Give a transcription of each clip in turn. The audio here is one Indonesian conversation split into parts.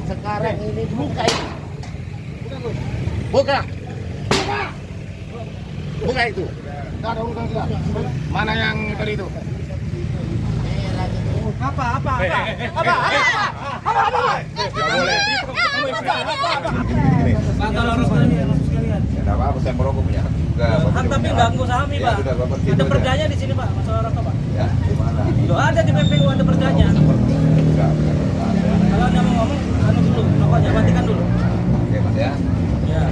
Sekarang ini buka itu. Buka. Buka itu. Mana yang tadi itu? Apa? Tidak boleh. Pak, kalau sekalian. Tidak apa-apa, saya merokok punya hak juga. Hak tapi ganggu kami, Ya, Pak. sudah, Bapak tidur Ada ya. perdanya di sini, Pak. Masalah rokok, Pak. Ya, gimana? Loh, ada di PPU ada perdanya. Enggak. Kalau Anda mau ngomong, anu dulu, rokoknya matikan dulu. Oke, Mas ya. Ya.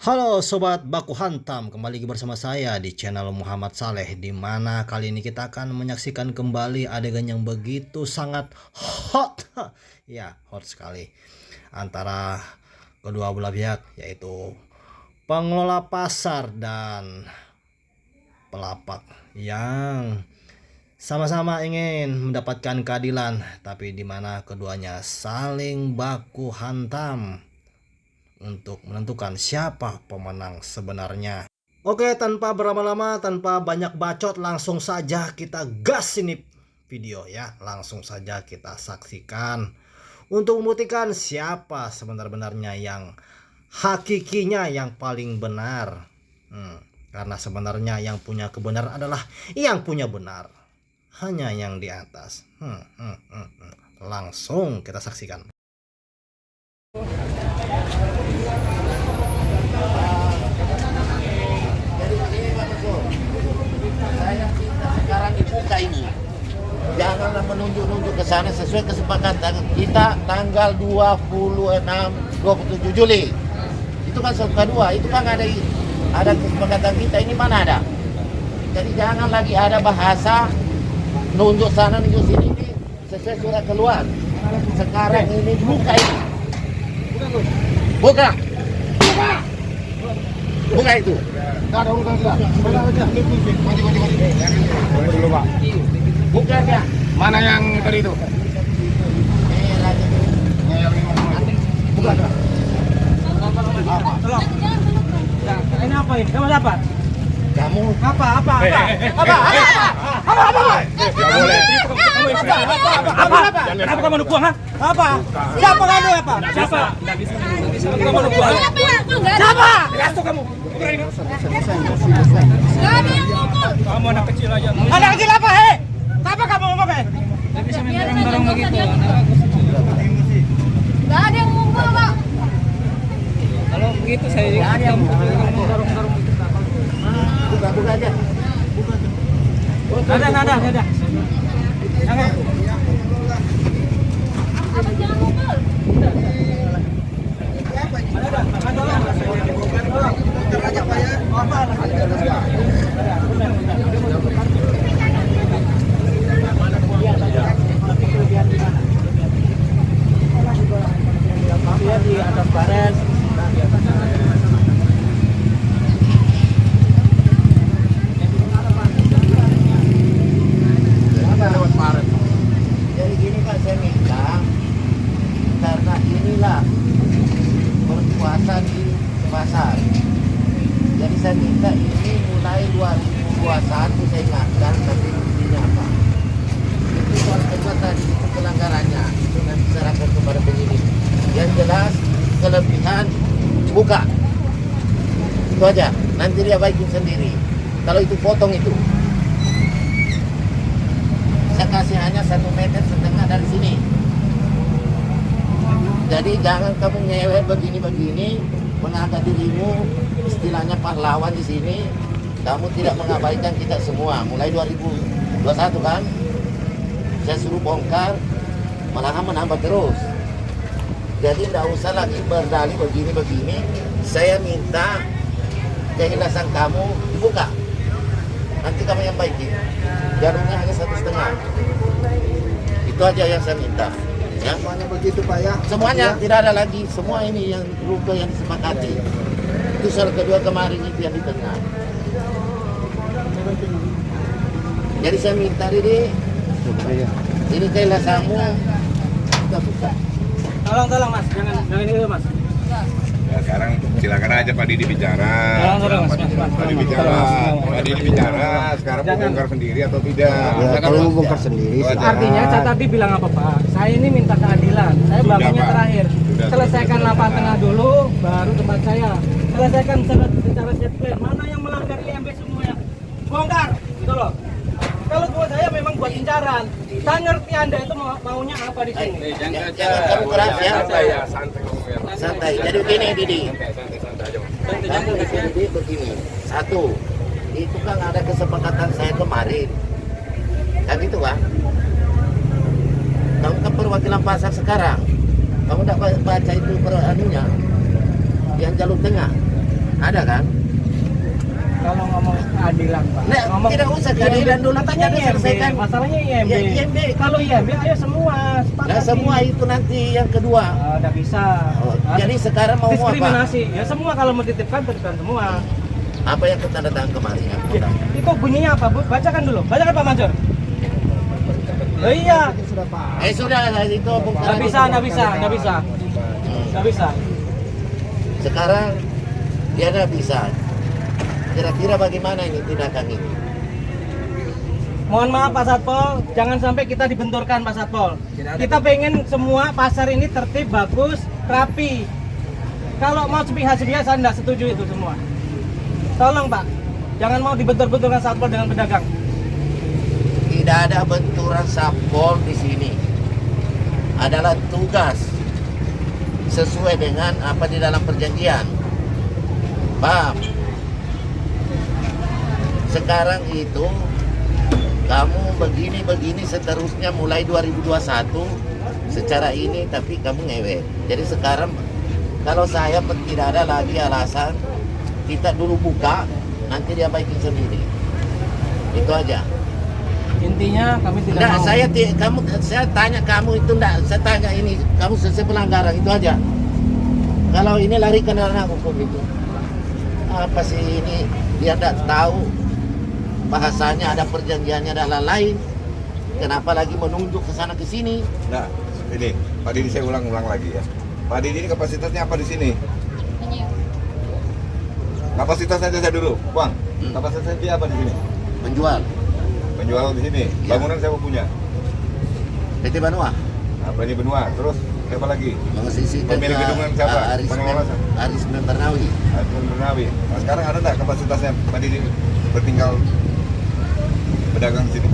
Halo Sobat Baku Hantam, kembali lagi bersama saya di channel Muhammad Saleh, di mana kali ini kita akan menyaksikan kembali adegan yang begitu sangat hot. Ya, hot sekali antara kedua belah pihak, yaitu pengelola pasar dan pelapak yang sama-sama ingin mendapatkan keadilan, tapi di mana keduanya saling baku hantam untuk menentukan siapa pemenang sebenarnya. Oke, tanpa berlama-lama, tanpa banyak bacot, langsung saja kita gas ini video ya. Langsung saja kita saksikan untuk membuktikan siapa sebenarnya yang hakikinya yang paling benar. Karena sebenarnya yang punya kebenaran adalah yang punya benar, hanya yang di atas. Langsung kita saksikan. Saya minta sekarang dibuka ini. Janganlah menunjuk-nunjuk ke sana sesuai kesepakatan kita tanggal 27 Juli. Itu kan kedua, itu kan ada kesepakatan kita, ini mana ada. Jadi jangan lagi ada bahasa nunjuk sana nunjuk sini, ini sesuai surat keluar. Sekarang ini buka ini. Buka. Buka itu. Dulu, Pak. Buka ya. Mana yang tadi itu? Buka. Tolong. Ya, ini apa ini? Kamu siapa? Kamu Apa? Tidak boleh. Apa kamu mau buang, ha? Apa? Siapa kamu apa? Siapa? Siapa kamu mau buang? Siapa? Kasih kamu. Kamu anak kecil aja. Anak kecil apa, Apa kamu ngomong, Tapi saya barang begitu. Gak ada yang ngumpul, Pak. Kalau begitu saya dorong. buka aja. Ada. Apa jangan ngumpul? Dia di atas baret. Jadi gini Pak, saya minta karena inilah berpuasa di pasar. Jadi saya minta ini mulai 2021 saya ingatkan, tapi intinya apa? Itu soal kedua tadi itu pelanggarannya, itu nanti serahkan kepada penyidik. Yang jelas kelebihan buka. Itu aja. Nanti dia baikin sendiri. Kalau itu potong itu. Saya kasih hanya 1,5 meter dari sini. Jadi jangan kamu ngewe begini-begini, mengangkat dirimu istilahnya pahlawan di sini. Kamu tidak mengabaikan kita semua. Mulai 2021 kan, saya suruh bongkar, malahan menambah terus. Jadi tidak usah lagi berdalih begini-begini. Saya minta keikhlasan kamu dibuka. Nanti kamu yang baiki. Jarumnya hanya 1,5. Itu aja yang saya minta. Ya. Semuanya begitu Pak ya? Semuanya tidak ada lagi. Semua ini yang rute yang disepakati. Itu soal kedua kemarin itu yang di tengah. Jadi saya minta ini keikhlasanmu kita buka. Tolong Mas, jangan itu Mas. Ya, sekarang silakan aja Pak Didi bicara. Pak Didi bicara. Sekarang mau bongkar sendiri atau tidak? Ya, kalau mau bongkar sendiri, Itu aja. Artinya saya tadi bilang apa Pak? Saya ini minta keadilan. Saya Sudah, bangunnya Pak. terakhir. Sudah, Selesaikan sudah. lapangan tengah dulu, baru tempat saya. Selesaikan secara set plan. Mana yang melanggar IMB semuanya? Bongkar, gitu loh. Kalau buat saya memang buat incaran. Saya ngerti Anda itu maunya apa di sini. jangan kamu keras ya. Santai ya, santai ngomongnya. Santai. Jadi begini Didi. Santai aja. Kamu di sini begini. Satu, itu kan ada kesepakatan saya kemarin. Kan itu kan? Kamu kan perwakilan pasar sekarang. Kamu tidak baca itu anunya yang jalur tengah. Ada kan? Kalau ngomong keadilan Pak. Nah, Ngomong tidak usah keadilan dulu, Katanya kita IMB. selesaikan. Masalahnya IMB. Ya, IMB. Kalau IMB ayo semua. Nah, semua itu nanti yang kedua. Udah bisa. Oh, jadi sekarang mau apa? Diskriminasi. Ya semua kalau mau titipkan semua. Apa yang kita datang kemarin? Itu bunyinya apa Bu? Bacakan dulu. Bacakan Pak Mansur. Oh iya. Sudah itu bongkar. Nggak bisa. Sekarang dia nggak bisa. Kira-kira bagaimana ini tindakan ini? Mohon maaf Pak Satpol, jangan sampai kita dibenturkan Pak Satpol. Kita pengen semua pasar ini tertib, bagus, rapi. Kalau mau sepihak-sepihak saya tidak setuju itu semua. Tolong Pak, jangan mau dibentur-benturkan Satpol dengan pedagang. Tidak ada benturan satpol di sini. Adalah tugas sesuai dengan apa di dalam perjanjian. Paham? Sekarang itu kamu begini seterusnya mulai 2021 secara ini, tapi kamu ngewek. Jadi sekarang kalau saya tidak ada lagi alasan, kita dulu buka, nanti dia baikin sendiri. Itu aja. Intinya kami tidak Enggak, mau. saya tanya kamu itu enggak, saya tanya ini kamu selesai pelanggaran itu aja. Kalau ini lari ke ranah hukum itu. Apa sih ini? Dia enggak tahu bahasanya, ada perjanjiannya dan lain-lain. Kenapa lagi menunjuk ke sana ke sini? Nah, ini Pak Didi saya ulang-ulang lagi ya. Pak Didi ini kapasitasnya apa di sini? Kapasitasnya saya dulu, Bang. Kapasitasnya dia apa di sini? Menjual. Penjual di sini. Ya. Bangunan siapa punya? PT Banua. Apa ini benua? Terus siapa lagi? Mengisi Pemilik gedungan siapa? Aris Pengelola siapa? Aris Bernawi. Adun Bernawi. Nah, sekarang ada nggak kapasitasnya Pak Didi bertinggal pedagang sini?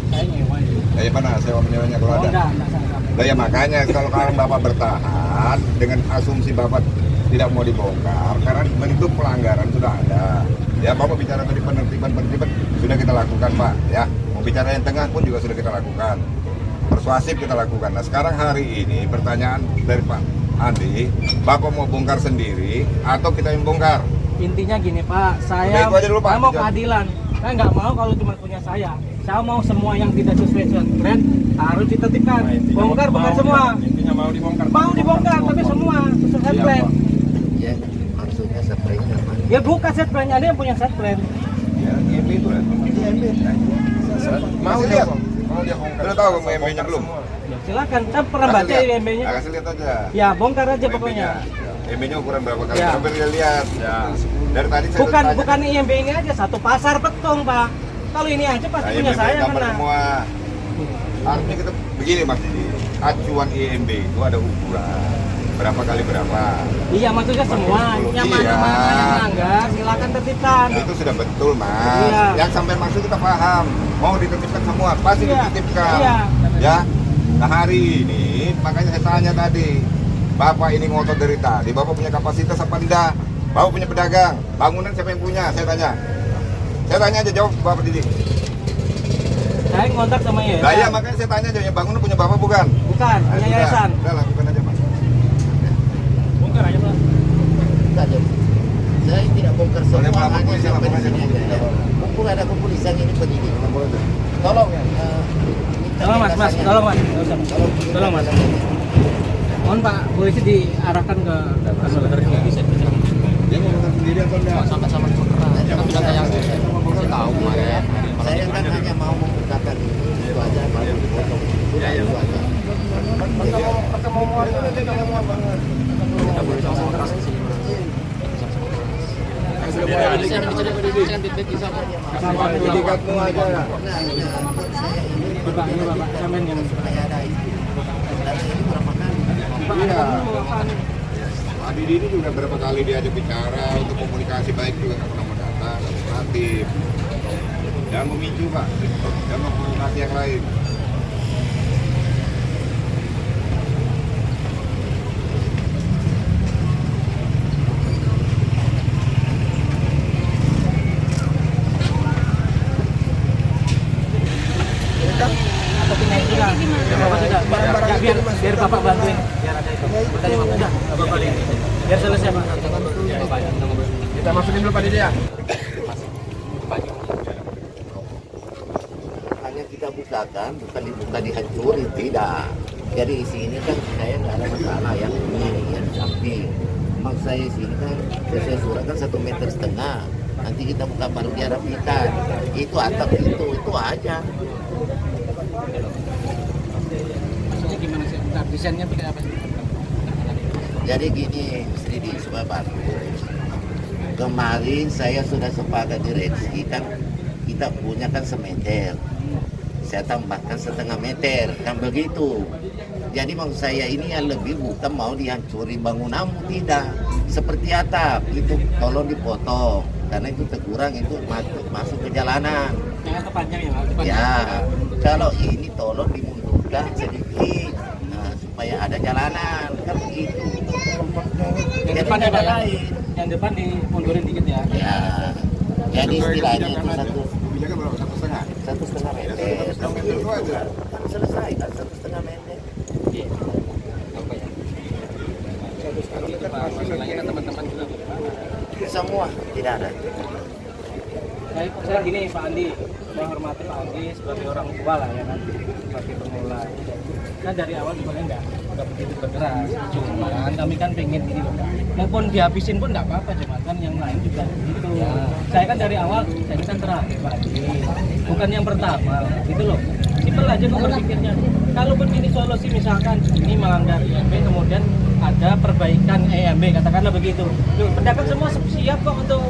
Saya nyewa. Kayak mana sewa menyewanya kalau ada? Enggak saya. Nah, ya makanya kalau sekarang Bapak bertahan dengan asumsi Bapak tidak mau dibongkar karena bentuk pelanggaran sudah ada. Ya Bapak bicara tadi penertiban sudah kita lakukan Pak. Ya mau bicara yang tengah pun juga sudah kita lakukan. Persuasif kita lakukan. Nah sekarang hari ini pertanyaan dari Pak Andi, Bapak mau bongkar sendiri atau kita yang bongkar? Intinya gini Pak, Udah, saya itu aja dulu, Pak. mau keadilan. Saya nggak mau kalau cuma punya saya. Saya mau semua yang tidak sesuai dengan plan harus ditertibkan. Bongkar bukan semua. Intinya mau dibongkar. Mau dibongkar tapi semua sesuai set plan. Ya, maksudnya spraynya mana? Ya bukan set plan, ada yang punya set plan. Ya, IMB itu lah. Mau lihat? Mau dia bongkar. Sudah tahu IMB-nya belum? Ya, silakan, saya pernah baca IMB-nya. Kasih lihat aja. Ya bongkar aja pokoknya. IMB-nya ukuran berapa kali? Ya. Sampai dia lihat. Ya. Dari tadi saya Bukan IMB ini aja, satu pasar Petong Pak. Kalau ini aja pasti punya saya gambar kena. semua. Artinya kita begini Mas Didi, acuan IMB itu ada ukuran berapa kali berapa. Iya maksudnya semua, yang mana-mana yang melanggar silakan tertibkan. Itu sudah betul Mas. Iya. Yang sampai maksud kita paham. Mau ditertibkan semua, pasti Iya. ditertibkan. Iya. Ya. Nah hari ini makanya saya tanya tadi, Bapak ini ngotot dari tadi, Bapak punya kapasitas apa enggak? Bapak punya pedagang, bangunan siapa yang punya? Saya tanya. Saya tanya aja, jawab Bapak Didi. Saya ngontak sama Nah yayasan. ya makanya saya tanya aja, yang bangunan punya Bapak bukan? Bukan, Nah, punya sudah. yayasan. Udah lakukan aja Mas. Bongkar aja Pak. Enggak ada. Saya tidak bongkar semua, Boleh, Pak, hanya kumpul, sampai silakan di sini aja, aja. Kumpul ada kumpul di sana ini penyidik. Tolong. Tolong Mas, tolong Mas. Nggak usah, Mas. Tolong Mas. Mohon Pak, polisi diarahkan ke sebenarnya bisa. Dia mau bongkar sendiri atau enggak? Sama-sama tahu kemarin. Saya kan hanya mau membukakan ini, itu aja baru dipotong. Sudah itu aja. Pertemuan Sertifikatmu aja. Bapak, ini Bapak Samen yang Iya. Pak Didi ini juga berapa kali diajak bicara untuk komunikasi baik juga nggak pernah mau datang, aktif. Jangan memicu Pak, jangan memprovokasi yang lain. atau pindahin juga. Bapak sudah, biar Bapak bantuin. Biar ada itu. Tadi Bapak sudah, Bapak ini. Biar selesai Pak. Kita masukin dulu Pak Didi ya. Hanya kita bukakan, bukan dibuka dihancurin, tidak. Jadi isi ini kan saya nggak ada masalah yang ini, yang samping. Maksud saya sini kan saya surat kan 1,5 meter. Nanti kita buka baru dia rapikan. Itu atap itu aja. Maksudnya gimana sih? Bentar, desainnya pakai apa? Jadi gini, Sri di supaya bagus. Kemarin saya sudah sepakat direksi kan kita punya kan semeter. Saya tambahkan 1,5 meter, kan begitu. Jadi maksud saya ini yang lebih bukan mau dihancuri bangunanmu, tidak. Seperti atap, itu tolong dipotong. Karena itu terkurang, itu masuk ke jalanan. Yang tepatnya ya, tepatnya. Ya, kalau ini tolong dimundurkan sedikit. Nah, supaya ada jalanan, kan begitu. Yang Jadi depan nggak ada ya, lain. yang depan dimundurin dikit ya. Ya, jadi istilahnya itu Kebijakan berapa? 1,5? 1,5 meter. Itu aja. Selesai kan 1,5 meter. Iya. Apa ya? Itu Pak, masalahnya kan teman-teman juga. Semua tidak ada. Saya gini Pak Andi, saya hormati Pak Andi sebagai orang tua lah ya kan, sebagai pemula. Kan dari awal sebenarnya nggak begitu bergerak, cuman kami kan pengen gini loh, maupun dihabisin pun nggak apa-apa, cuma kan yang lain juga gitu. Saya kan dari awal, saya kan terakhir Pak Andi, bukan yang pertama, gitu loh. Simpel aja kok berpikirnya. Kalaupun ini solusi misalkan ini melanggar IMB, kemudian ada perbaikan EMB, katakanlah begitu. Loh, pedagang semua siap kok untuk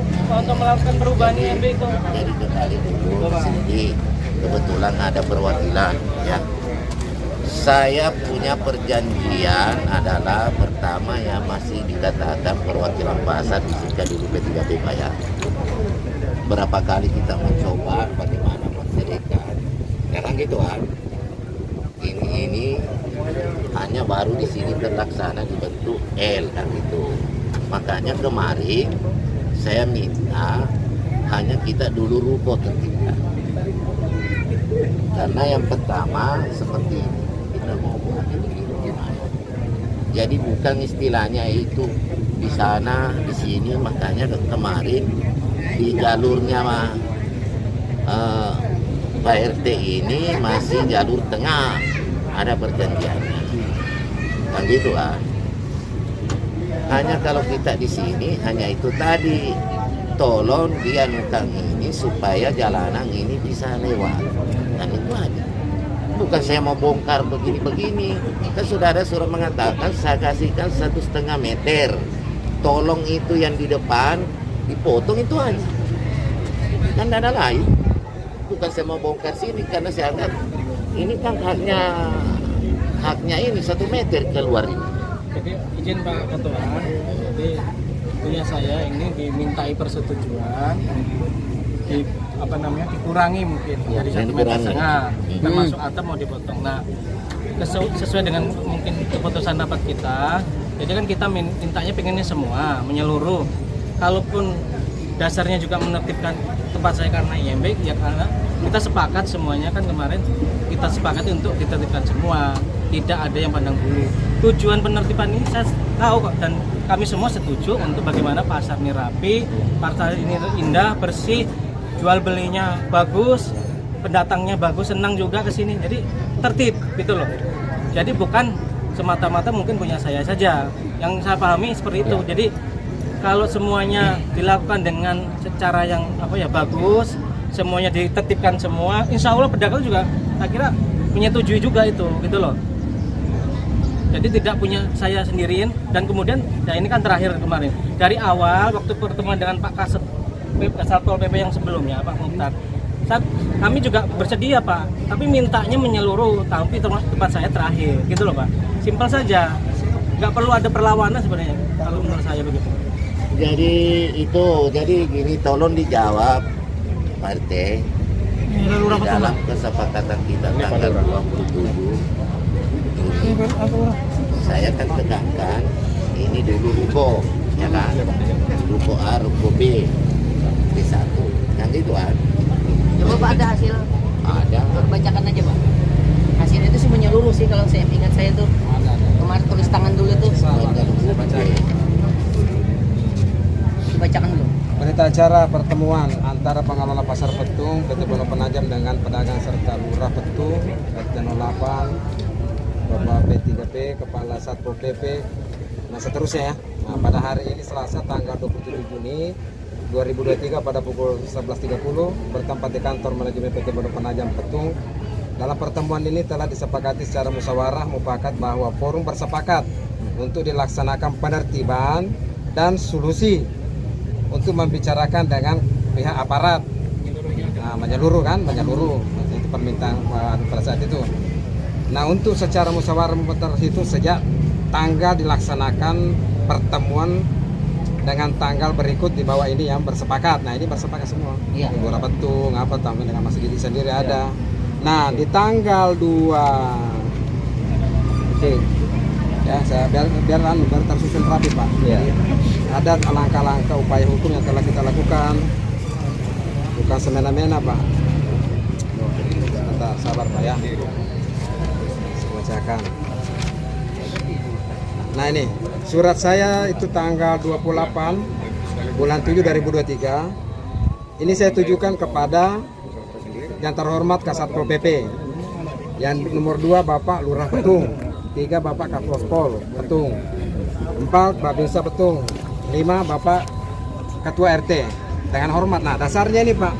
melakukan perubahan IMB itu. Jadi kembali dulu ke sini, kebetulan ada perwakilan ya. Saya punya perjanjian adalah pertama ya masih dikatakan perwakilan pasar disingkat dulu P3B Pak ya. Berapa kali kita mencoba bagaimana mensedekan, ya kan gitu kan. Ini hanya baru di sini terlaksana dibentuk L kan gitu. Makanya kemarin saya minta hanya kita dulu ruko tertibkan. Karena yang pertama seperti ini, kita mau buat ini gimana. Jadi bukan istilahnya itu di sana, di sini, makanya kemarin di jalurnya Pak RT ini masih jalur tengah, ada perjanjiannya. Kan gitu kan. Hanya kalau kita di sini hanya itu tadi, tolong dianukan ini supaya jalanan ini bisa lewat. Dan itu aja. Bukan saya mau bongkar begini-begini. Kan sudah ada surat mengatakan saya kasihkan 1,5 meter. Tolong itu yang di depan dipotong itu aja. Kan tidak ada lain. Bukan saya mau bongkar sini karena saya anggap ini kan haknya ini 1 meter keluar ini. Jadi izin Pak Ketua, jadi punya saya ini dimintai persetujuan dikurangi mungkin dari 1,5 meter, termasuk atap mau dipotong. Nah, sesuai dengan mungkin keputusan rapat kita, jadi kan kita mintanya pengennya semua menyeluruh. Kalaupun dasarnya juga menertibkan tempat saya karena IMB, ya karena kita sepakat semuanya kan kemarin kita sepakati untuk ditertibkan semua, tidak ada yang pandang bulu. Tujuan penertiban ini saya tahu kok, dan kami semua setuju untuk bagaimana pasar ini rapi, pasar ini indah, bersih, jual belinya bagus, pendatangnya bagus, senang juga ke sini. Jadi tertib gitu loh. Jadi bukan semata-mata mungkin punya saya saja. Yang saya pahami seperti itu. Jadi kalau semuanya dilakukan dengan secara yang bagus, semuanya ditertibkan semua, insya Allah pedagang juga saya kira menyetujui juga itu, gitu loh. Jadi tidak punya saya sendirian, dan kemudian ya ini kan terakhir kemarin. Dari awal waktu pertemuan dengan Pak Kasep Satpol PP yang sebelumnya Pak Mukhtar. Kami juga bersedia Pak, tapi mintanya menyeluruh, tapi tempat saya terakhir, gitu loh Pak. Simpel saja, nggak perlu ada perlawanan sebenarnya, kalau menurut saya begitu. Jadi gini, tolong dijawab Pak RT. Lurah Di dalam kesepakatan kita tanggal 27 ini, saya kan tegakkan ini dulu ruko, ya kan? Ruko A, ruko B, B1, yang itu kan? Coba Pak ada hasil, Ada. bacakan aja Pak. Hasilnya itu sih menyeluruh sih kalau saya ingat saya tuh kemarin tulis tangan dulu tuh. Dibacakan dulu. Berita acara pertemuan antara pengelola Pasar Petung, PT Pondok Penajam dengan pedagang serta Lurah Petung, RT 08, Bapak P3P, Kepala Satpol PP, nah seterusnya ya. Nah, pada hari ini Selasa tanggal 27 Juni 2023 pada pukul 11.30 bertempat di kantor manajemen PT Pondok Penajam Petung. Dalam pertemuan ini telah disepakati secara musyawarah mufakat bahwa forum bersepakat untuk dilaksanakan penertiban dan solusi untuk membicarakan dengan pihak aparat. Nah, menyeluruh itu permintaan pada saat itu. Nah, untuk secara musyawarah terhitung sejak tanggal dilaksanakan pertemuan dengan tanggal berikut di bawah ini yang bersepakat. Nah, ini bersepakat semua. Iya. Lurah Petung, apa tamu dengan Mas Didi sendiri ada. Nah, di tanggal 2 oke. Ya, saya biar tersusun rapi Pak. Iya. Ada langkah-langkah upaya hukum yang telah kita lakukan, bukan semena-mena Pak. Sebentar, sabar Pak ya. Saya bacakan. Nah ini surat saya itu tanggal 28 bulan 7 2023. Ini saya tujukan kepada yang terhormat Kasatpol PP. Yang nomor 2 Bapak Lurah Petung, 3 Bapak Kapolpol Petung, 4 Babinsa Petung, 5 Bapak Ketua RT. Dengan hormat. Nah, dasarnya ini Pak.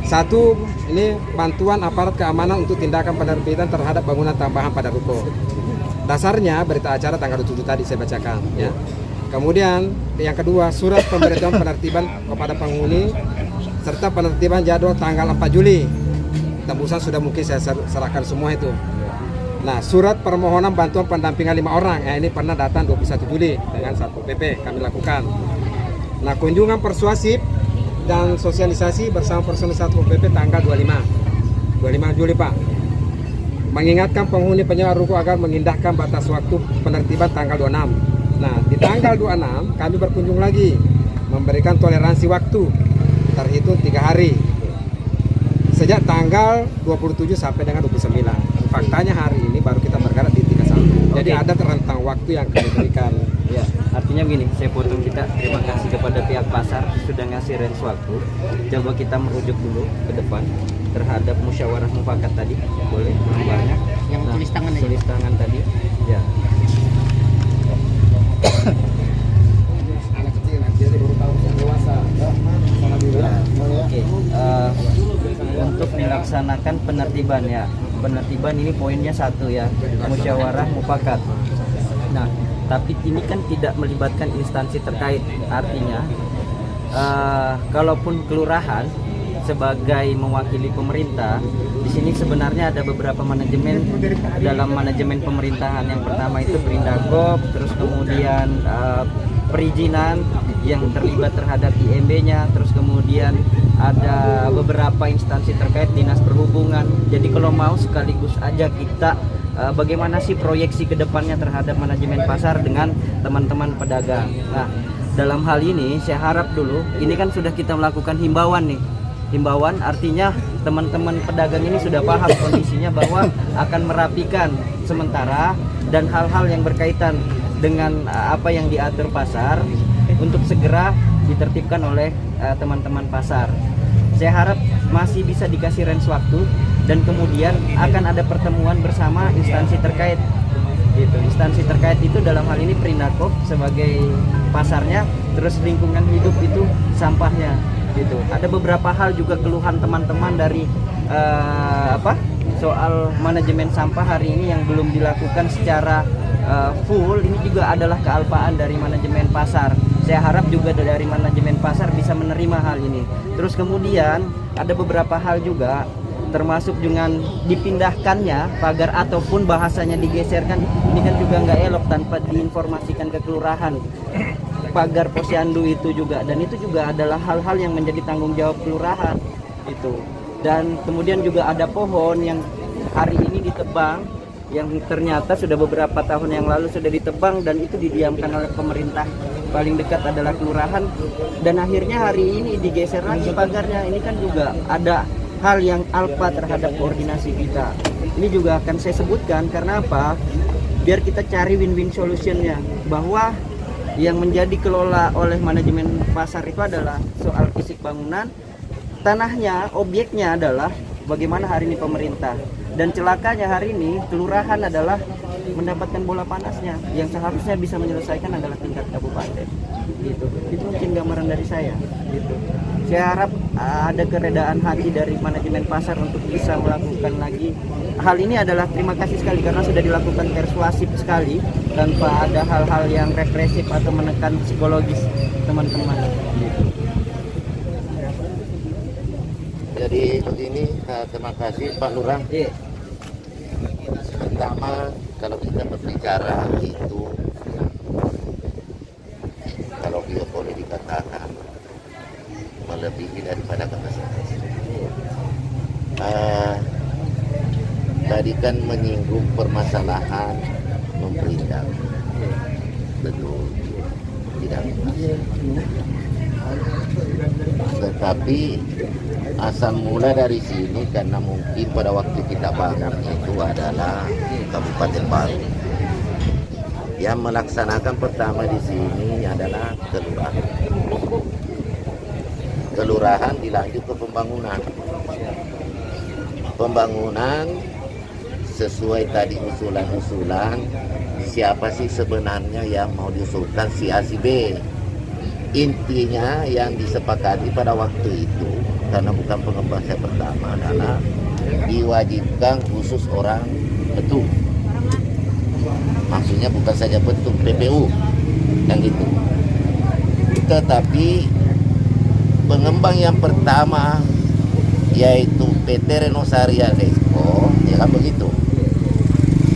1, ini bantuan aparat keamanan untuk tindakan penerbitan terhadap bangunan tambahan pada ruko. Dasarnya berita acara tanggal 7 tadi saya bacakan ya. Kemudian yang kedua, surat pemberitahuan penertiban kepada penghuni serta penertiban jadwal tanggal 4 Juli. Tembusan sudah mungkin saya serahkan semua itu. Nah, surat permohonan bantuan pendampingan 5 orang. Ini pernah datang 21 Juli dengan Satpol PP kami lakukan. Nah, kunjungan persuasif dan sosialisasi bersama personil Satpol PP tanggal 25 Juli Pak. Mengingatkan penghuni penyewa ruko agar mengindahkan batas waktu penertiban tanggal 26. Nah, di tanggal 26 kami berkunjung lagi memberikan toleransi waktu terhitung 3 hari. Sejak tanggal 27 sampai dengan 29. Faktanya hari ini baru kita bergerak di 31. Jadi ada rentang waktu yang kami berikan. Ya, artinya begini, saya potong kita terima kasih kepada pihak pasar sudah ngasih range waktu. Coba kita merujuk dulu ke depan terhadap musyawarah mufakat tadi. Boleh gambarnya? Yang tulis tangan aja. Tulis tangan tadi. Ya. Anak kecil nanti baru tahu dewasa. Oke. Untuk dilaksanakan penertiban ya. Penertiban ini poinnya 1 ya, musyawarah mufakat. Nah, tapi ini kan tidak melibatkan instansi terkait. Artinya, kalaupun kelurahan sebagai mewakili pemerintah, di sini sebenarnya ada beberapa manajemen dalam manajemen pemerintahan. Yang pertama itu Perindagop, terus kemudian perizinan yang terlibat terhadap IMB-nya, terus kemudian ada beberapa instansi terkait dinas perhubungan. Jadi kalau mau sekaligus aja kita bagaimana sih proyeksi ke depannya terhadap manajemen pasar dengan teman-teman pedagang. Nah, dalam hal ini saya harap dulu, ini kan sudah kita melakukan himbauan nih. Himbauan artinya teman-teman pedagang ini sudah paham kondisinya bahwa akan merapikan sementara dan hal-hal yang berkaitan dengan apa yang diatur pasar untuk segera ditertibkan oleh teman-teman pasar. Saya harap masih bisa dikasih range waktu dan kemudian akan ada pertemuan bersama instansi terkait. Gitu. Instansi terkait itu dalam hal ini Perindakop sebagai pasarnya, terus lingkungan hidup itu sampahnya. Gitu. Ada beberapa hal juga keluhan teman-teman dari soal manajemen sampah hari ini yang belum dilakukan secara full. Ini juga adalah kealpaan dari manajemen pasar. Saya harap juga dari manajemen pasar bisa menerima hal ini. Terus kemudian ada beberapa hal juga, termasuk dengan dipindahkannya pagar ataupun bahasanya digeserkan. Ini kan juga nggak elok tanpa diinformasikan ke kelurahan. Pagar posyandu itu juga, dan itu juga adalah hal-hal yang menjadi tanggung jawab kelurahan itu. Dan kemudian juga ada pohon yang hari ini ditebang, yang ternyata sudah beberapa tahun yang lalu sudah ditebang dan itu didiamkan oleh pemerintah. Paling dekat adalah kelurahan, dan akhirnya hari ini digeser lagi pagarnya. Ini kan juga ada hal yang alpa terhadap koordinasi kita. Ini juga akan saya sebutkan karena apa? Biar kita cari win-win solutionnya, bahwa yang menjadi kelola oleh manajemen pasar itu adalah soal fisik bangunan, tanahnya, objeknya adalah bagaimana hari ini pemerintah. Dan celakanya hari ini kelurahan adalah mendapatkan bola panasnya, yang seharusnya bisa menyelesaikan adalah tingkat kabupaten. Gitu. Itu mungkin gambaran dari saya. Gitu. Saya harap ada keredaan hati dari manajemen pasar untuk bisa melakukan lagi hal ini. Adalah terima kasih sekali karena sudah dilakukan persuasif sekali tanpa ada hal-hal yang represif atau menekan psikologis teman-teman. Gitu. Jadi begini, terima kasih Pak Lurah. Pertama, kalau kita berbicara itu, kalau dia boleh dikatakan melebihi daripada kapasitas. Tadi kan menyinggung permasalahan memperindak. Betul, tidak pas. Tetapi asal mula dari sini karena mungkin pada waktu kita bangun itu adalah Kabupaten Baru. Yang melaksanakan pertama di sini adalah kelurahan. Kelurahan dilanjut ke pembangunan. Pembangunan sesuai tadi usulan-usulan, siapa sih sebenarnya yang mau diusulkan, si A si B. Intinya yang disepakati pada waktu itu, karena bukan pengembang saya pertama, adalah diwajibkan khusus orang petung. Maksudnya bukan saja petung, PPU yang gitu. Tetapi pengembang yang pertama yaitu PT Renosaria Expo, ya kan begitu,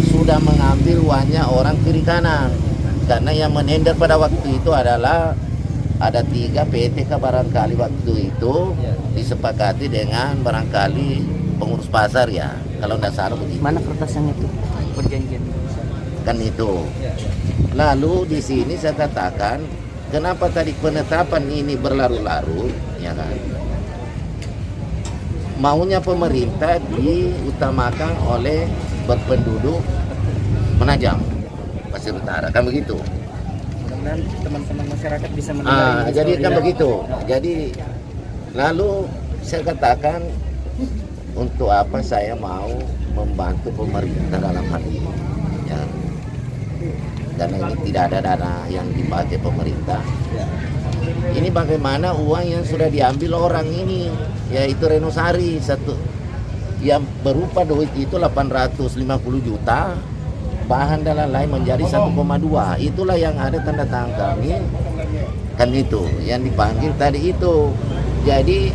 sudah mengambil uangnya orang kiri kanan, karena yang menender pada waktu itu adalah ada 3 PT barangkali waktu itu disepakati dengan barangkali pengurus pasar ya, kalau tidak salah begitu. Mana kertas yang itu perjanjian? Kan itu. Lalu di sini saya katakan, kenapa tadi penetapan ini berlarut-larut, ya kan? Maunya pemerintah diutamakan oleh berpenduduk Penajam Pasir Utara, kan begitu? Dan teman-teman masyarakat bisa mendengar. Jadi kan begitu. Jadi lalu saya katakan, untuk apa saya mau membantu pemerintah dalam hal ini? Ya. Karena ini tidak ada dana yang dipakai pemerintah. Ini bagaimana uang yang sudah diambil orang ini, yaitu Renosari satu, yang berupa duit itu 850 juta. Bahan dan lain-lain menjadi 1,2. Itulah yang ada tanda tangan kami, kan itu yang dipanggil tadi itu. Jadi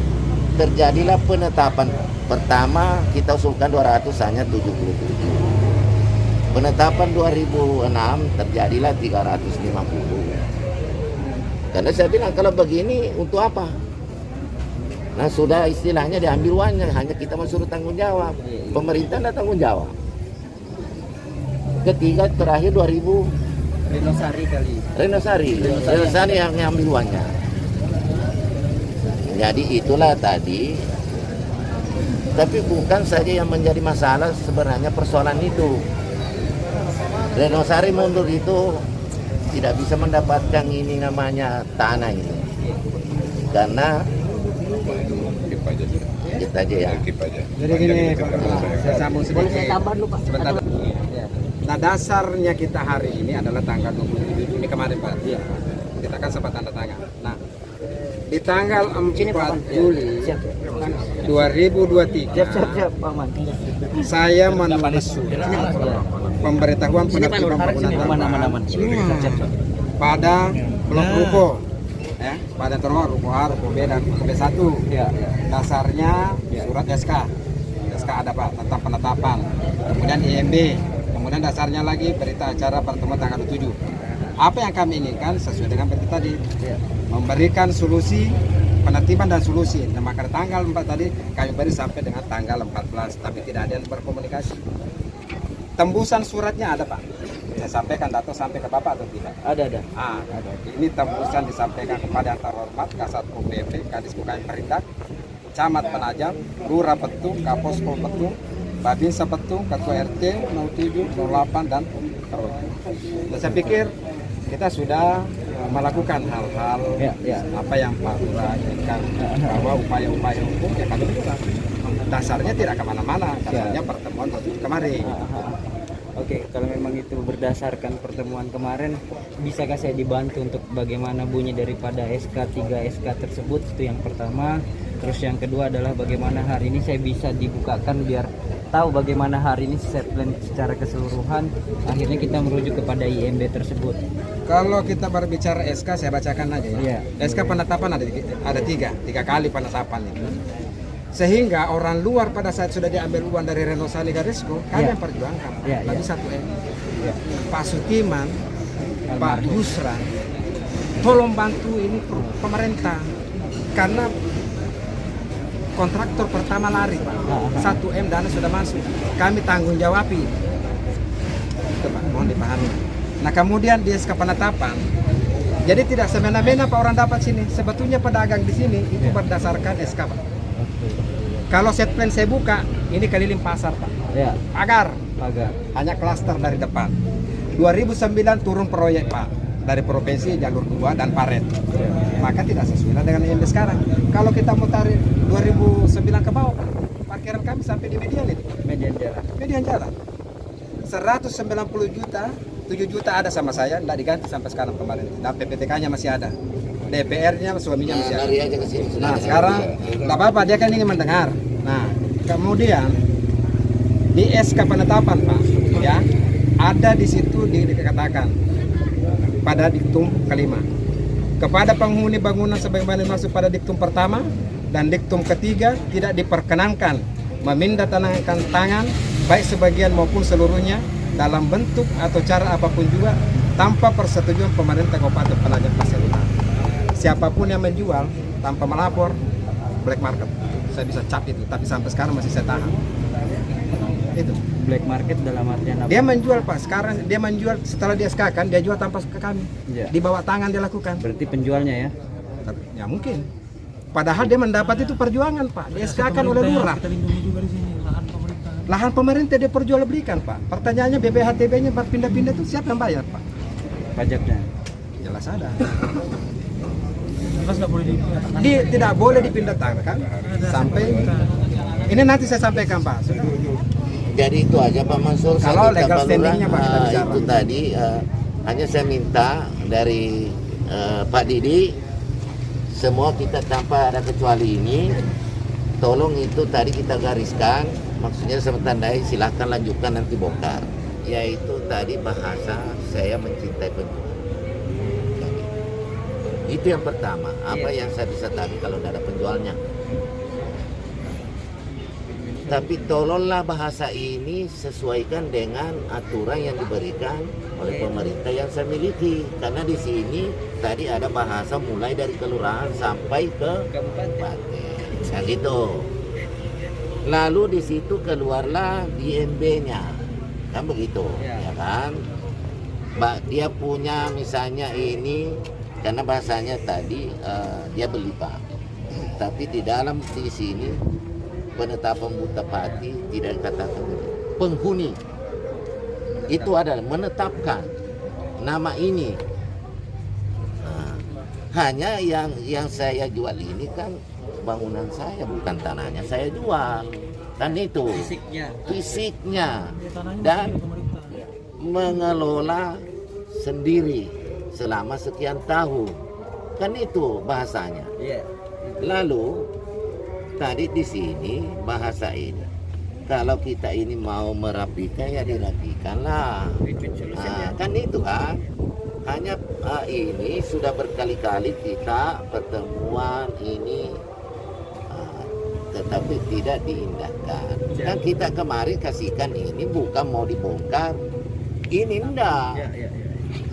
terjadilah penetapan pertama, kita usulkan 200, hanya 77. Penetapan 2006 terjadilah 350. Karena saya bilang kalau begini untuk apa? Nah sudah istilahnya diambil uangnya, hanya kita mau suruh tanggung jawab. Pemerintah tidak tanggung jawab. Ketiga terakhir 2000 Renosari yang ngambil uangnya. Jadi itulah tadi. Tapi bukan saja yang menjadi masalah sebenarnya persoalan itu. Renosari mundur itu tidak bisa mendapatkan ini namanya tanah ini. Karena kita aja ya. Jadi gini Pak, saya sambung sedikit. Boleh saya tambah dulu Pak? Sebentar. Nah dasarnya kita hari ini adalah tanggal 27 Juni kemarin Pak. Iya. Kita kan sempat tanda tangan. Nah di tanggal 4 Juli 2023 Siap, Pak Man. saya menulis surat pemberitahuan penertiban bangunan tambahan pada Blok Ruko ya, sepadan terowongan ruko A, ruko B dan ruko B1. Ya, ya. Dasarnya Ya. surat SK ada Pak tentang penetapan, kemudian IMB, kemudian dasarnya lagi berita acara pertemuan tanggal 7. Apa yang kami inginkan sesuai dengan berita tadi, Ya. memberikan solusi penertiban dan solusi. Nah, maka tanggal 4 tadi kami beri sampai dengan tanggal 14, tapi tidak ada yang berkomunikasi. Tembusan suratnya ada Pak. Saya sampaikan data sampai ke Bapak atau tidak? Ada. Ada. Ini tembusan disampaikan kepada yang terhormat Kasat PP, Kadis UKM Perindak, Camat Penajam, Lurah Petung, Kapospol Petung, Babinsa Petung, Ketua RT 07, 08 dan terus. Dan saya pikir kita sudah melakukan hal-hal Ya. apa yang Pak Lurah inginkan, bahwa upaya-upaya hukum ya kami lakukan. Dasarnya tidak kemana-mana, dasarnya pertemuan kemarin. Oke, kalau memang itu berdasarkan pertemuan kemarin, bisakah saya dibantu untuk bagaimana bunyi daripada SK3 SK tersebut? Itu yang pertama. Terus yang kedua adalah bagaimana hari ini saya bisa dibukakan biar tahu bagaimana hari ini set plan secara keseluruhan. Akhirnya kita merujuk kepada IMB tersebut. Kalau kita berbicara SK, saya bacakan aja ya. Iya. SK penetapan ada tiga kali penetapan itu. Sehingga orang luar pada saat sudah diambil uang dari Renosali Garisco, kami Iya. yang perjuangkan. Iya, Lebih iya. 1 M. Ya. Pak Sutiman, Pak Almarhum. Yusran, tolong bantu ini pemerintah. Karena kontraktor pertama lari Pak. 1 M dana sudah masuk. Kami tanggung jawabi. Itu Pak, mohon dipahami. Nah kemudian di SK penetapan, jadi tidak semena-mena Pak orang dapat sini. Sebetulnya pedagang di sini itu berdasarkan SK Pak. Kalau set plan saya buka, ini keliling pasar Pak. Ya, Pagar, pagar. hanya klaster dari depan. 2009 turun proyek Pak, dari provinsi jalur 2 dan Paret. Maka tidak sesuai dengan yang sekarang. Kalau kita mau tarik 2009 ke bawah Pak, parkiran kami sampai di median itu. Median jalan. 190 juta, 7 juta ada sama saya, tidak diganti sampai sekarang kemarin. Dan PPTK-nya masih ada. DPR-nya suaminya masih ada. Lari aja ke sini. Nah sekarang nggak apa-apa, dia kan ingin mendengar. Nah kemudian di SK penetapan Pak, ya ada di situ dikatakan pada diktum kelima kepada penghuni bangunan sebagaimana masuk pada diktum pertama dan diktum ketiga tidak diperkenankan memindahkan tangan baik sebagian maupun seluruhnya dalam bentuk atau cara apapun juga tanpa persetujuan pemerintah Kabupaten Penajam Pasir Utara. Siapapun yang menjual tanpa melapor, black market. Saya bisa cap itu, tapi sampai sekarang masih saya tahan. Itu. Black market dalam artian apa? Dia menjual Pak, sekarang dia menjual setelah dia SK kan, dia jual tanpa ke kami. Ya. Di bawah tangan dia lakukan. Berarti penjualnya ya? Ya mungkin. Padahal dia mendapat itu perjuangan Pak, dia SK kan oleh lurah. Lahan pemerintah dia perjualbelikan Pak. Pertanyaannya BPHTB-nya pindah-pindah itu siapa yang bayar Pak? Pajaknya. Jelas ada. Tidak boleh dipindah tangan sampai ini nanti saya sampaikan Pak. Sudah. Jadi itu aja Pak Mansur. Kalau Saya minta legal Pak standingnya, Pak, kita bicara. itu tadi hanya saya minta dari Pak Didi, semua kita tanpa ada kecuali ini, tolong itu tadi kita gariskan, maksudnya sama tandai silahkan lanjutkan nanti bongkar. Yaitu tadi bahasa saya mencintai penjual. Itu yang pertama. Apa yang saya bisa tagih kalau tidak ada penjualnya. Tapi tolonglah bahasa ini sesuaikan dengan aturan yang diberikan oleh pemerintah yang saya miliki. Karena di sini tadi ada bahasa mulai dari kelurahan sampai ke kabupaten. Nah, gitu. Lalu di situ keluarlah DMB-nya, kan begitu, ya kan? Dia punya misalnya ini, karena bahasanya tadi dia beli Pak. Tapi di dalam di sini penetapan Butapati tidak dikatakan penghuni. Itu adalah menetapkan nama ini. Nah, hanya yang saya jual ini kan bangunan saya, bukan tanahnya saya jual. Kan itu fisiknya dan mengelola sendiri selama sekian tahun. Kan itu bahasanya. Lalu tadi di sini bahasa ini, kalau kita ini mau merapikan ya dirapikan lah. Nah, kan itu kan. Hanya ini sudah berkali-kali kita pertemuan ini, tetapi tidak diindahkan. Dan kita kemarin kasihkan ini bukan mau dibongkar, ini enggak.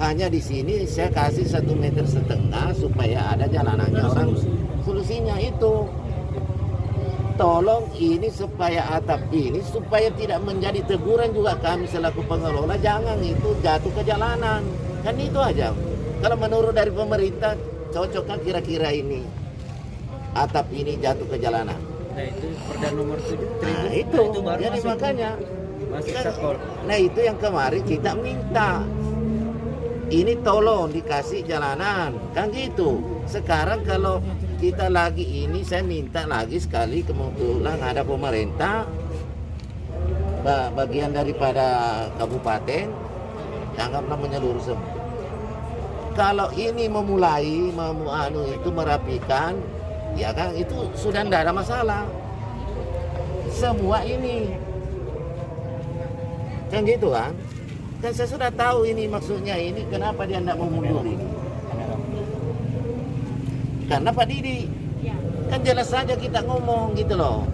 Hanya di sini saya kasih 1,5 meter supaya ada jalanannya orang. Solusinya itu, tolong ini supaya atap ini supaya tidak menjadi teguran juga kami selaku pengelola, jangan itu jatuh ke jalanan. Kan itu aja. Kalau menurut dari pemerintah, cocokkan kira-kira ini atap ini jatuh ke jalanan. Nah itu Perda nomor 7. Nah itu baru jadi masuk, makanya. masuk Satpol. Nah itu yang kemarin kita minta. Ini tolong dikasih jalanan, kan gitu. Sekarang kalau kita lagi ini, saya minta lagi sekali, kebetulan ada pemerintah, bagian daripada kabupaten, anggaplah menyeluruh semua. Kalau ini memulai itu merapikan, ya kan itu sudah tidak ada masalah. Semua ini kan gitu kan. Dan saya sudah tahu ini maksudnya ini kenapa dia tidak mau mundur ini. Karena Pak Didi kan jelas saja kita ngomong gitu loh.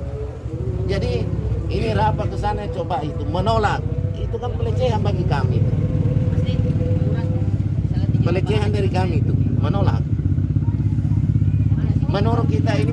Jadi ini rapat ke sana coba itu menolak. Itu kan pelecehan bagi kami. Pelecehan dari kami itu menolak. Menurut kita ini